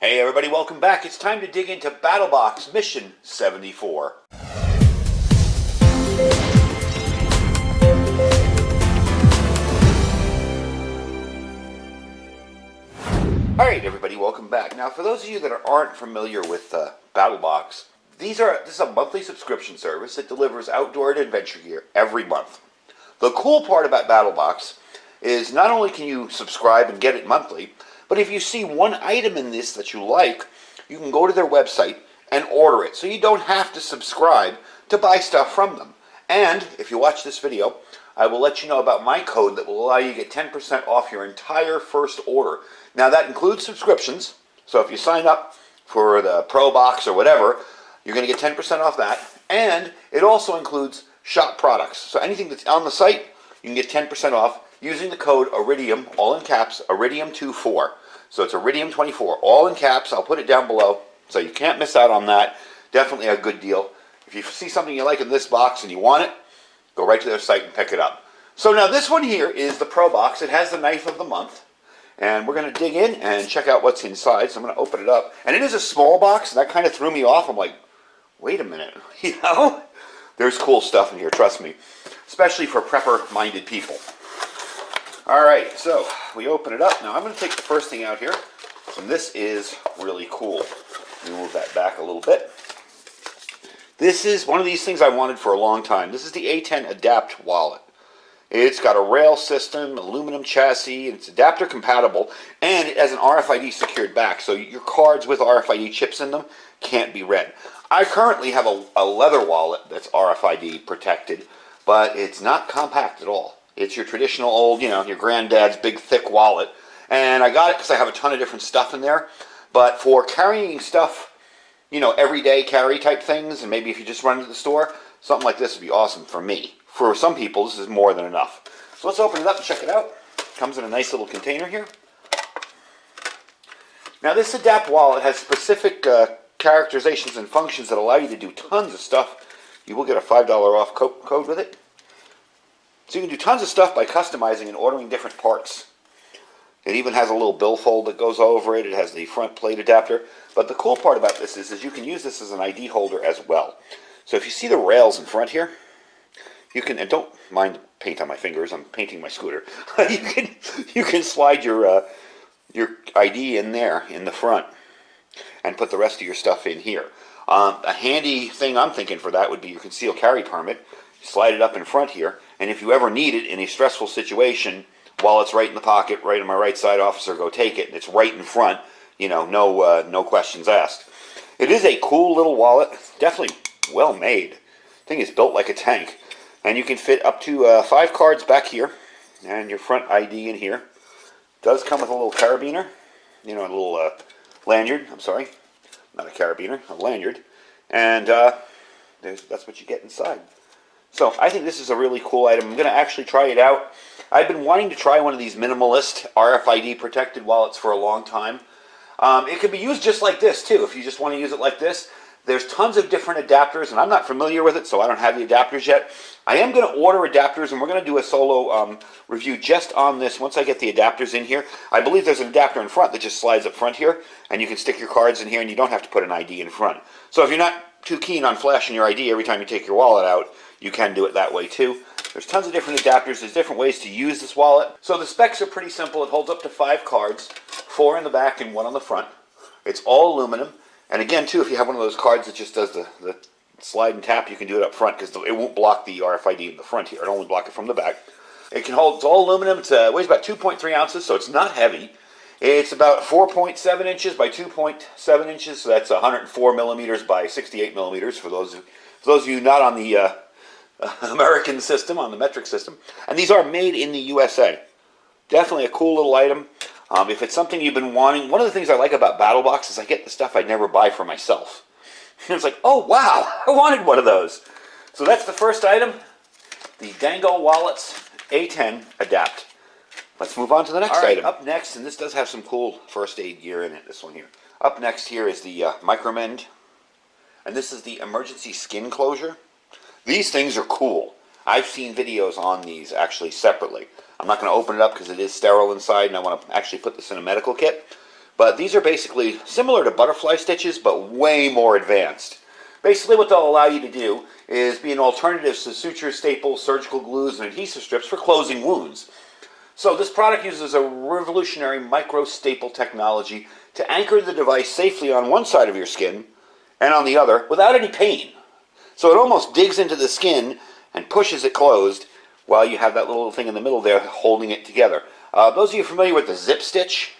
Hey everybody, welcome back. It's time to dig into Battlebox Mission 74. Alright everybody, welcome back. Now for those of you that aren't familiar with Battlebox, this is a monthly subscription service that delivers outdoor and adventure gear every month. The cool part about Battlebox is not only can you subscribe and get it monthly, but if you see one item in this that you like, you can go to their website and order it. So you don't have to subscribe to buy stuff from them. And if you watch this video, I will let you know about my code that will allow you to get 10% off your entire first order. Now that includes subscriptions. So if you sign up for the Pro Box or whatever, you're going to get 10% off that. And it also includes shop products. So anything that's on the site, you can get 10% off using the code Iridium, all in caps, Iridium24. So it's Iridium24, all in caps. I'll put it down below, so you can't miss out on that. Definitely a good deal. If you see something you like in this box and you want it, go right to their site and pick it up. So now this one here is the Pro Box. It has the knife of the month. And we're going to dig in and check out what's inside. So I'm going to open it up. And it is a small box, and that kind of threw me off. I'm like, wait a minute, you know? There's cool stuff in here, trust me. Especially for prepper-minded people. Alright, so we open it up. Now I'm going to take the first thing out here, and this is really cool. Let me move that back a little bit. This is one of these things I wanted for a long time. This is the A10 Adapt wallet. It's got a rail system, aluminum chassis, and it's adapter compatible, and it has an RFID secured back, so your cards with RFID chips in them can't be read. I currently have a leather wallet that's RFID protected, but it's not compact at all. It's your traditional old, you know, your granddad's big thick wallet. And I got it because I have a ton of different stuff in there. But for carrying stuff, you know, everyday carry type things, and maybe if you just run to the store, something like this would be awesome for me. For some people, this is more than enough. So let's open it up and check it out. It comes in a nice little container here. Now this Adapt wallet has specific characterizations and functions that allow you to do tons of stuff. You will get a $5 off code with it. So you can do tons of stuff by customizing and ordering different parts. It even has a little billfold that goes over it. It has the front plate adapter. But the cool part about this is you can use this as an ID holder as well. So if you see the rails in front here, you can, and don't mind paint on my fingers, I'm painting my scooter. you can slide your ID in there in the front and put the rest of your stuff in here. A handy thing I'm thinking for that would be your concealed carry permit. Slide it up in front here, and if you ever need it in a stressful situation, while it's right in the pocket, right on my right side, officer, go take it, and it's right in front, you know, no questions asked. It is a cool little wallet, definitely well made. The thing is built like a tank, and you can fit up to 5 cards back here, and your front ID in here. It does come with a little carabiner, you know, a little lanyard, I'm sorry, not a carabiner, a lanyard, and that's what you get inside. So I think this is a really cool item. I'm going to actually try it out. I've been wanting to try one of these minimalist RFID protected wallets for a long time. It can be used just like this too, if you just want to use it like this. There's tons of different adapters, and I'm not familiar with it, so I don't have the adapters yet. I am going to order adapters, and we're going to do a solo review just on this once I get the adapters in here. I believe there's an adapter in front that just slides up front here, and you can stick your cards in here, and you don't have to put an ID in front. So if you're not too keen on flashing your ID every time you take your wallet out, you can do it that way too. There's tons of different adapters. There's different ways to use this wallet. So the specs are pretty simple. It holds up to 5 cards, 4 in the back and 1 on the front. It's all aluminum. And again, too, if you have one of those cards that just does the slide and tap, you can do it up front because it won't block the RFID in the front here. It'll only block it from the back. It's all aluminum. It weighs about 2.3 ounces, so it's not heavy. It's about 4.7 inches by 2.7 inches, so that's 104 millimeters by 68 millimeters for those of you not on the American system, on the metric system. And these are made in the USA. Definitely a cool little item. If it's something you've been wanting, one of the things I like about Battlebox is I get the stuff I'd never buy for myself. And it's like, oh wow, I wanted one of those. So that's the first item, the Dango Wallets A10 Adapt. Let's move on to the next item. Up next, and this does have some cool first aid gear in it, this one here. Up next here is the MicroMend, and this is the emergency skin closure. These things are cool. I've seen videos on these actually separately. I'm not going to open it up because it is sterile inside, and I want to actually put this in a medical kit. But these are basically similar to butterfly stitches, but way more advanced. Basically what they'll allow you to do is be an alternative to suture, staples, surgical glues, and adhesive strips for closing wounds. So this product uses a revolutionary micro-staple technology to anchor the device safely on one side of your skin and on the other without any pain. So it almost digs into the skin and pushes it closed while you have that little thing in the middle there holding it together. Those of you familiar with the zip stitch,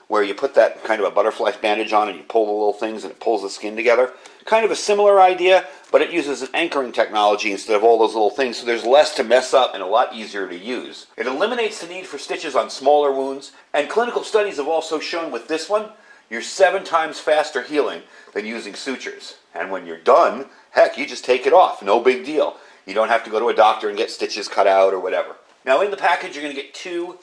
where you put that kind of a butterfly bandage on and you pull the little things and it pulls the skin together. Kind of a similar idea, but it uses an anchoring technology instead of all those little things, so there's less to mess up and a lot easier to use. It eliminates the need for stitches on smaller wounds, and clinical studies have also shown with this one, you're 7 times faster healing than using sutures. And when you're done, heck, you just take it off, no big deal. You don't have to go to a doctor and get stitches cut out or whatever. Now in the package you're going to get 2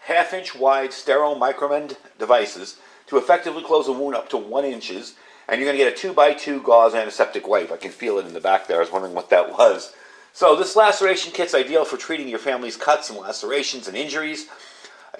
half-inch wide sterile MicroMend devices to effectively close a wound up to 1 inch, and you're going to get a 2x2 gauze antiseptic wipe. I can feel it in the back there. I was wondering what that was. So this laceration kit's ideal for treating your family's cuts and lacerations and injuries.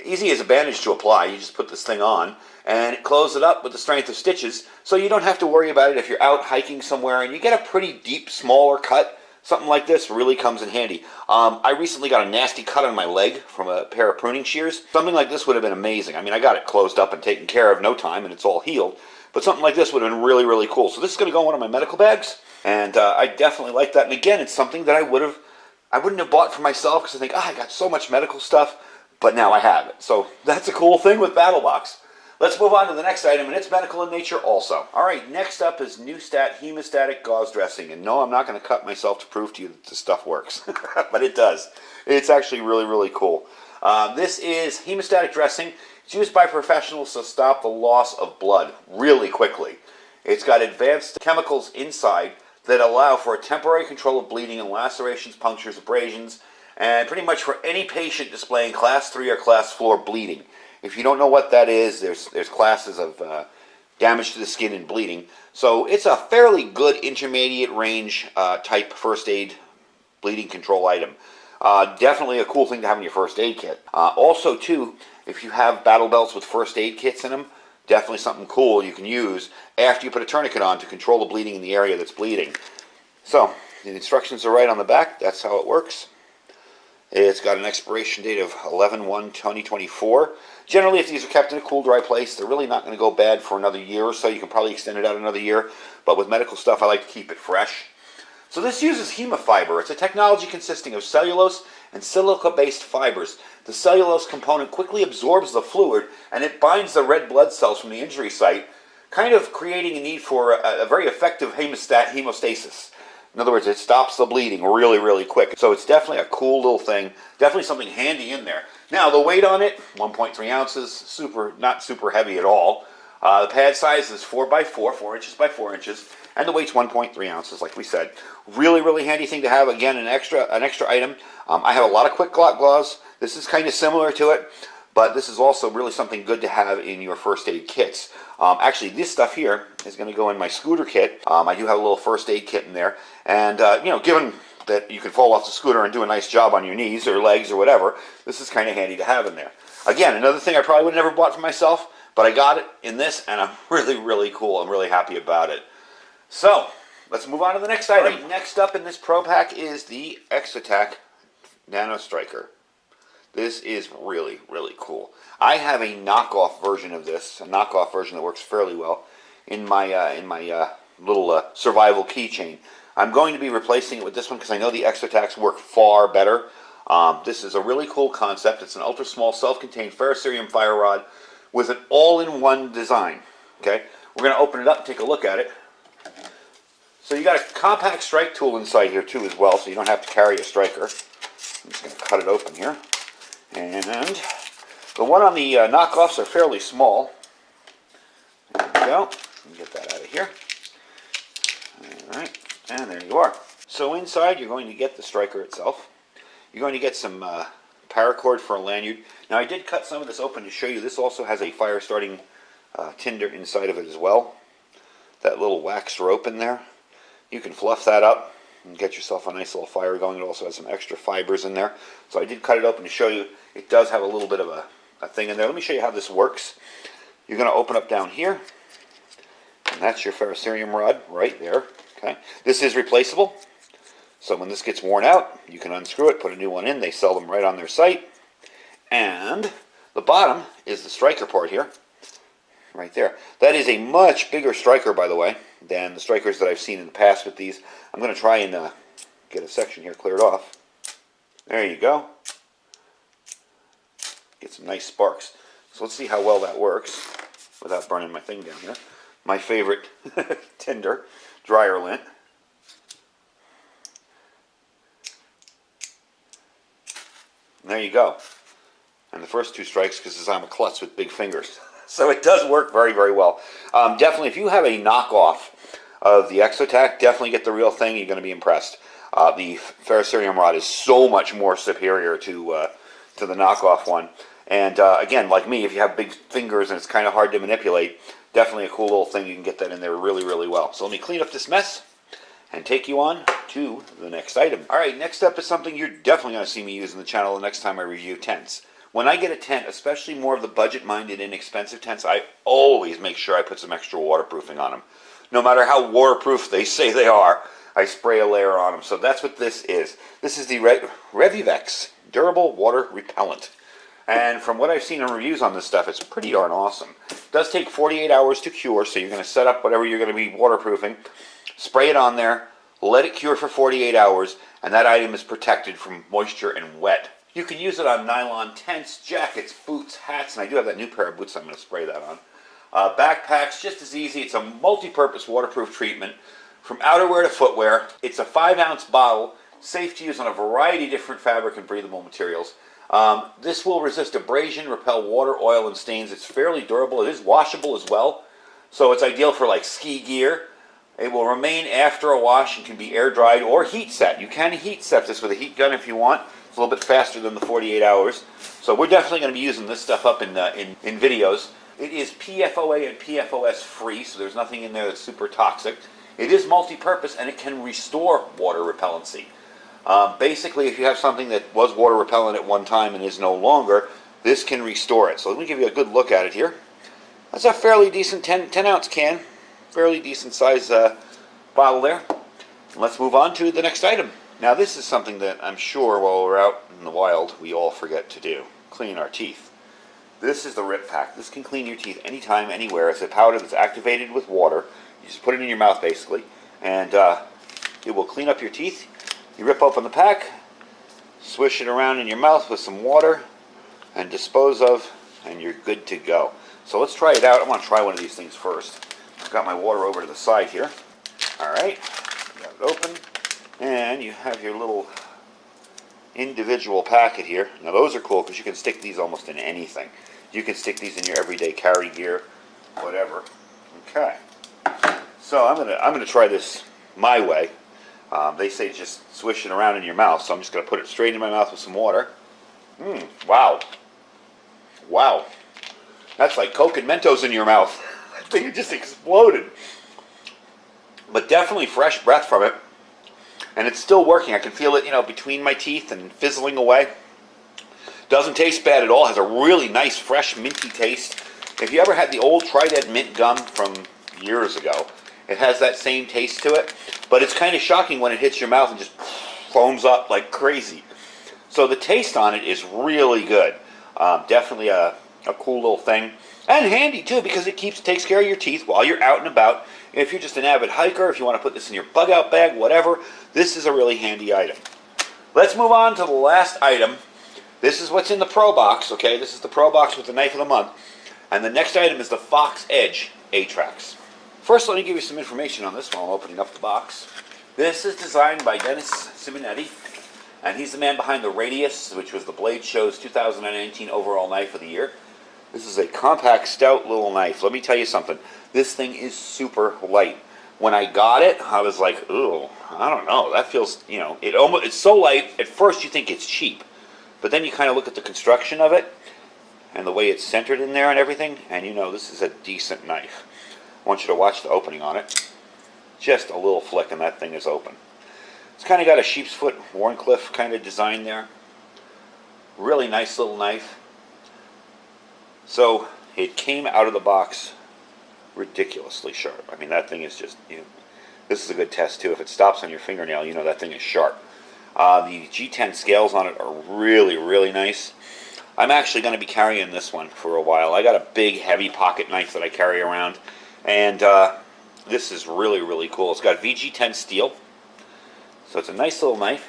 Easy as a bandage to apply. You just put this thing on and close it up with the strength of stitches, so you don't have to worry about it if you're out hiking somewhere and you get a pretty deep, smaller cut. Something like this really comes in handy. I recently got a nasty cut on my leg from a pair of pruning shears. Something like this would have been amazing. I mean, I got it closed up and taken care of no time, and it's all healed. But something like this would have been really, really cool. So this is going to go in one of my medical bags, and I definitely like that. And again, it's something that I wouldn't have bought for myself because I think, I got so much medical stuff, but now I have it. So that's a cool thing with Battlebox. Let's move on to the next item, and it's medical in nature also. All right, next up is Newstat Hemostatic Gauze Dressing. And no, I'm not going to cut myself to prove to you that this stuff works, but it does. It's actually really, really cool. This is hemostatic dressing. It's used by professionals to stop the loss of blood really quickly. It's got advanced chemicals inside that allow for a temporary control of bleeding and lacerations, punctures, abrasions, and pretty much for any patient displaying class 3 or class 4 bleeding. If you don't know what that is, there's classes of damage to the skin and bleeding. So it's a fairly good intermediate range type first aid bleeding control item. Definitely a cool thing to have in your first aid kit. Also, too, if you have battle belts with first aid kits in them, definitely something cool you can use after you put a tourniquet on to control the bleeding in the area that's bleeding. So the instructions are right on the back. That's how it works. It's got an expiration date of 11/1/2024. Generally, if these are kept in a cool, dry place, they're really not going to go bad for another year or so. You can probably extend it out another year. But with medical stuff, I like to keep it fresh. So this uses hemofiber. It's a technology consisting of cellulose and silica-based fibers. The cellulose component quickly absorbs the fluid, and it binds the red blood cells from the injury site, kind of creating a need for a very effective hemostasis. In other words, it stops the bleeding really, really quick. So it's definitely a cool little thing. Definitely something handy in there. Now, the weight on it, 1.3 ounces, not super heavy at all. The pad size is 4x4, 4 inches by 4 inches, and the weight's 1.3 ounces, like we said. Really, really handy thing to have. Again, an extra item. I have a lot of quick clot gauze. This is kind of similar to it, but this is also really something good to have in your first aid kits. Actually, this stuff here is going to go in my scooter kit. I do have a little first aid kit in there, and given that you can fall off the scooter and do a nice job on your knees or legs or whatever, this is kind of handy to have in there. Again, another thing I probably would have never bought for myself, but I got it in this, and I'm really, really cool. I'm really happy about it. So, let's move on to the next item. Right, next up in this Pro Pack is the X-Attack Nano Striker. This is really, really cool. I have a knockoff version of this, a knockoff version that works fairly well in my little survival keychain. I'm going to be replacing it with this one because I know the X-Attacks work far better. This is a really cool concept. It's an ultra-small, self-contained ferrocerium fire rod with an all-in-one design. Okay, we're going to open it up and take a look at it. So you got a compact strike tool inside here too as well, so you don't have to carry a striker. I'm just going to cut it open here. And the one on the knockoffs are fairly small. There we go. Let me get that out of here. Alright, and there you are. So inside you're going to get the striker itself. You're going to get some paracord for a lanyard. Now I did cut some of this open to show you. This also has a fire starting tinder inside of it as well. That little wax rope in there. You can fluff that up and get yourself a nice little fire going. It also has some extra fibers in there. So I did cut it open to show you. It does have a little bit of a thing in there. Let me show you how this works. You're going to open up down here, and that's your ferrocerium rod right there. Okay, this is replaceable, so when this gets worn out, you can unscrew it, put a new one in. They sell them right on their site. And the bottom is the striker part here, right there. That is a much bigger striker, by the way, than the strikers that I've seen in the past with these. I'm going to try and get a section here cleared off. There you go. Get some nice sparks. So let's see how well that works without burning my thing down here. My favorite tinder, dryer lint. And there you go. And the first two strikes, because I'm a klutz with big fingers. So it does work very, very well. Definitely, if you have a knockoff of the Exotac, definitely get the real thing. You're going to be impressed. The ferrocerium rod is so much more superior to the knockoff one. And again, like me, if you have big fingers and it's kind of hard to manipulate, definitely a cool little thing. You can get that in there really, really well. So let me clean up this mess and take you on to the next item. All right, next up is something you're definitely going to see me use in the channel the next time I review tents. When I get a tent, especially more of the budget-minded, inexpensive tents, I always make sure I put some extra waterproofing on them. No matter how waterproof they say they are, I spray a layer on them. So that's what this is. This is the Revivex Durable Water Repellent. And from what I've seen in reviews on this stuff, it's pretty darn awesome. It does take 48 hours to cure, so you're going to set up whatever you're going to be waterproofing, spray it on there, let it cure for 48 hours, and that item is protected from moisture and wet. You can use it on nylon tents, jackets, boots, hats, and I do have that new pair of boots I'm going to spray that on. Backpacks, just as easy. It's a multi-purpose waterproof treatment from outerwear to footwear. It's a 5-ounce bottle, safe to use on a variety of different fabric and breathable materials. This will resist abrasion, repel water, oil, and stains. It's fairly durable. It is washable as well, so it's ideal for like ski gear. It will remain after a wash and can be air dried or heat set. You can heat set this with a heat gun if you want. It's a little bit faster than the 48 hours. So we're definitely going to be using this stuff up in videos. It is PFOA and PFOS free, so there's nothing in there that's super toxic. It is multi-purpose and it can restore water repellency. Basically, if you have something that was water repellent at one time and is no longer, this can restore it. So let me give you a good look at it here. That's a fairly decent 10-ounce can. Fairly decent size bottle there. Let's move on to the next item. Now this is something that I'm sure while we're out in the wild we all forget to do. Clean our teeth. This is the Rip Pack. This can clean your teeth anytime, anywhere. It's a powder that's activated with water. You just put it in your mouth basically, and it will clean up your teeth. You rip open the pack, swish it around in your mouth with some water, and dispose of, and you're good to go. So let's try it out. I want to try one of these things first. I've got my water over to the side here. Alright, got it open. And you have your little individual packet here. Now those are cool because you can stick these almost in anything. You can stick these in your everyday carry gear, whatever. Okay. So I'm gonna try this my way. They say just swish it around in your mouth, so I'm just gonna put it straight in my mouth with some water. Wow. Wow. That's like Coke and Mentos in your mouth. That thing just exploded. But definitely fresh breath from it. And it's still working. I can feel it, between my teeth and fizzling away. Doesn't taste bad at all. Has a really nice, fresh, minty taste. If you ever had the old Trident mint gum from years ago, it has that same taste to it. But it's kind of shocking when it hits your mouth and just foams up like crazy. So the taste on it is really good. Definitely a cool little thing. And handy too, because it takes care of your teeth while you're out and about. If you're just an avid hiker, if you want to put this in your bug out bag, whatever, this is a really handy item. Let's move on to the last item. This is what's in the Pro Box, okay? This is the Pro Box with the knife of the month. And the next item is the Fox Edge A-Trax. First, let me give you some information on this while I'm opening up the box. This is designed by Dennis Simonetti, and he's the man behind the Radius, which was the Blade Show's 2019 overall knife of the year. This is a compact, stout little knife. Let me tell you something. This thing is super light. When I got it, I was like, ooh, I don't know. That feels, it's so light, at first you think it's cheap. But then you kind of look at the construction of it, and the way it's centered in there and everything, and this is a decent knife. I want you to watch the opening on it. Just a little flick and that thing is open. It's kind of got a sheep's foot, Warncliffe kind of design there. Really nice little knife. So, it came out of the box ridiculously sharp. I mean, that thing is just, this is a good test too. If it stops on your fingernail, you know that thing is sharp. The G10 scales on it are really, really nice. I'm actually going to be carrying this one for a while. I got a big, heavy pocket knife that I carry around, and this is really, really cool. It's got VG10 steel, so it's a nice little knife.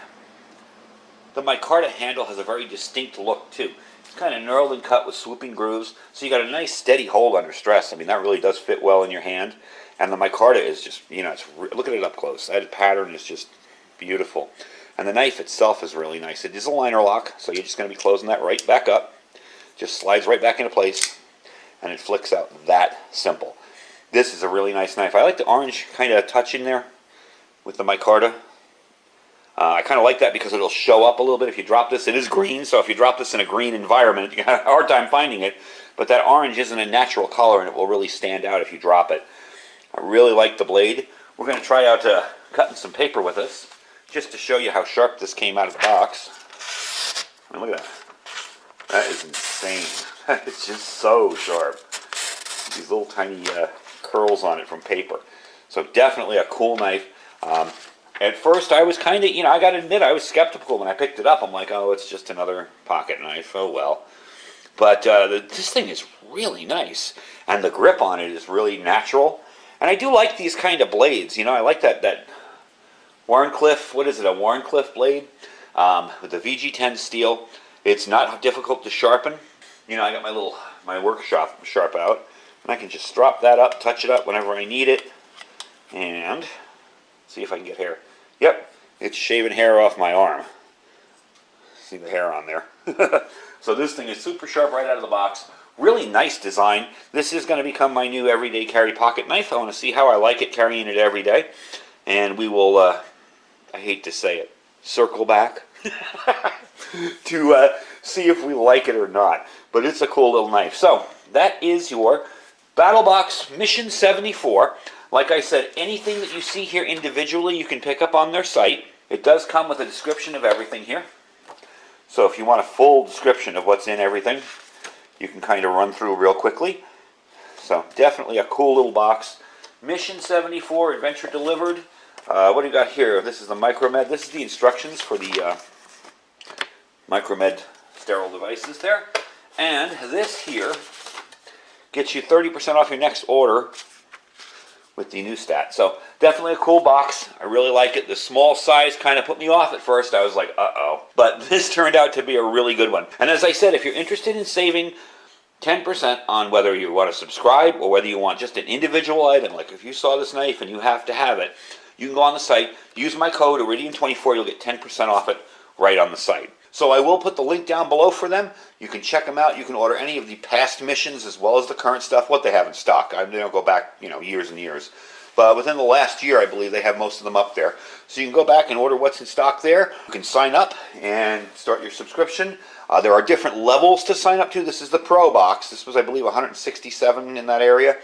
The micarta handle has a very distinct look too. It's kind of knurled and cut with swooping grooves, so you got a nice steady hold under stress. I mean, that really does fit well in your hand. And the micarta is just, look at it up close. That pattern is just beautiful. And the knife itself is really nice. It is a liner lock, so you're just going to be closing that right back up. Just slides right back into place, and it flicks out. That simple. This is a really nice knife. I like the orange kind of touch in there with the micarta. I kind of like that because it'll show up a little bit if you drop this. It is green, so if you drop this in a green environment, you have a hard time finding it. But that orange isn't a natural color, and it will really stand out if you drop it. I really like the blade. We're going to try out cutting some paper with this, just to show you how sharp this came out of the box. I mean, look at that. That is insane. It's just so sharp. These little tiny curls on it from paper. So definitely a cool knife. At first I was kind of, I got to admit, I was skeptical when I picked it up. I'm like, oh, it's just another pocket knife. Oh, well. But this thing is really nice. And the grip on it is really natural. And I do like these kind of blades. I like that Warncliffe, what is it, a Warncliffe blade with the VG10 steel. It's not difficult to sharpen. I got my work sharp out, and I can just drop that up, touch it up whenever I need it, and see if I can get hair. Yep, it's shaving hair off my arm. See the hair on there. So this thing is super sharp right out of the box. Really nice design. This is going to become my new everyday carry pocket knife. I want to see how I like it carrying it every day, and we will, I hate to say it, circle back to see if we like it or not. But it's a cool little knife. So that is your Battlbox Mission 74. Like I said, anything that you see here individually you can pick up on their site. It does come with a description of everything here. So if you want a full description of what's in everything, you can kind of run through real quickly. So definitely a cool little box. Mission 74, Adventure Delivered. What do you got here? This is the MicroMed. This is the instructions for the MicroMed sterile devices there. And this here gets you 30% off your next order with the new stat. So definitely a cool box. I really like it. The small size kind of put me off at first. I was like, uh-oh. But this turned out to be a really good one. And as I said, if you're interested in saving 10% on whether you want to subscribe or whether you want just an individual item, like if you saw this knife and you have to have it, you can go on the site, use my code Iridium24, you'll get 10% off it right on the site. So I will put the link down below for them. You can check them out. You can order any of the past missions as well as the current stuff, what they have in stock. They don't go back, years and years. But within the last year, I believe they have most of them up there. So you can go back and order what's in stock there. You can sign up and start your subscription. There are different levels to sign up to. This is the Pro box. This was, I believe, 167 in that area.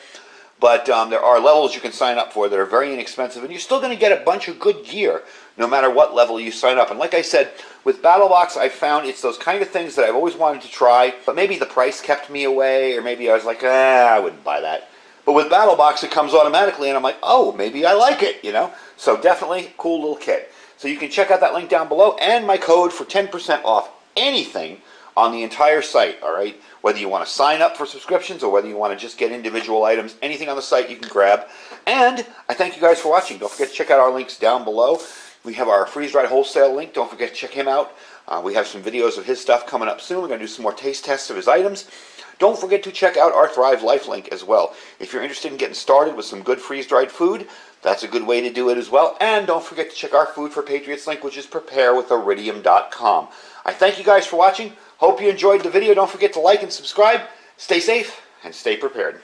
But there are levels you can sign up for that are very inexpensive, and you're still going to get a bunch of good gear no matter what level you sign up. And like I said, with Battlbox, I found it's those kind of things that I've always wanted to try, but maybe the price kept me away, or maybe I was like, I wouldn't buy that. But with Battlbox, it comes automatically, and I'm like, oh, maybe I like it, So definitely cool little kit. So you can check out that link down below, and my code for 10% off anything on the entire site, all right? Whether you want to sign up for subscriptions or whether you want to just get individual items, anything on the site you can grab. And I thank you guys for watching. Don't forget to check out our links down below. We have our freeze-dried wholesale link. Don't forget to check him out. We have some videos of his stuff coming up soon. We're going to do some more taste tests of his items. Don't forget to check out our Thrive Life link as well. If you're interested in getting started with some good freeze-dried food, that's a good way to do it as well. And don't forget to check our Food for Patriots link, which is preparewithiridium.com. I thank you guys for watching. Hope you enjoyed the video. Don't forget to like and subscribe. Stay safe and stay prepared.